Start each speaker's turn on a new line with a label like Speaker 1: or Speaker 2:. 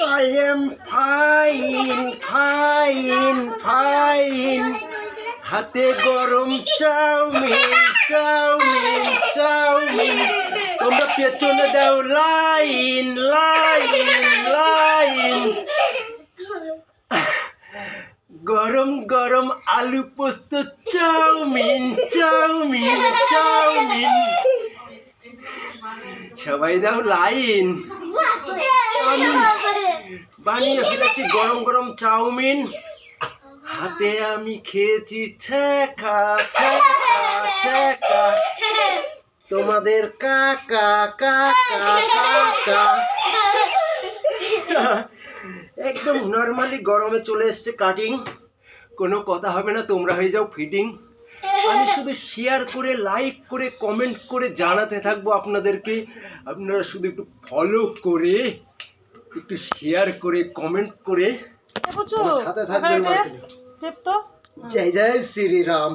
Speaker 1: I am fine, fine, fine. হাতে গরম chowmein, chowmein, chowmein. তোমরা পেছনে দাও লাইন, লাইন, লাইন। গরম গরম আলু পোস্ত চাউমিন, চাউমিন, চাউমিন। সবাই দাও লাইন। আমি বানিয়ে ফেলেছি গরম গরম চাউমিন। হাতে আমি খেয়েছি ছ্যাঁকা, ছ্যাঁকা, ছ্যাঁকা। তোমাদের কাকা, কাকা, কাকা। একদম নর্মালি গরমে চলে এসছে কাটিং। কোনো কথা হবে না, তোমরা হয়ে যাও ফিটিং। আমি শুধু শেয়ার করে, লাইক করে, কমেন্ট করে জানাতে থাকবো আপনাদেরকে। আপনারা শুধু একটু ফলো করে, একটু শেয়ার করে, কমেন্ট করে সাথে থাকবেন। জয় জয় শ্রীরাম।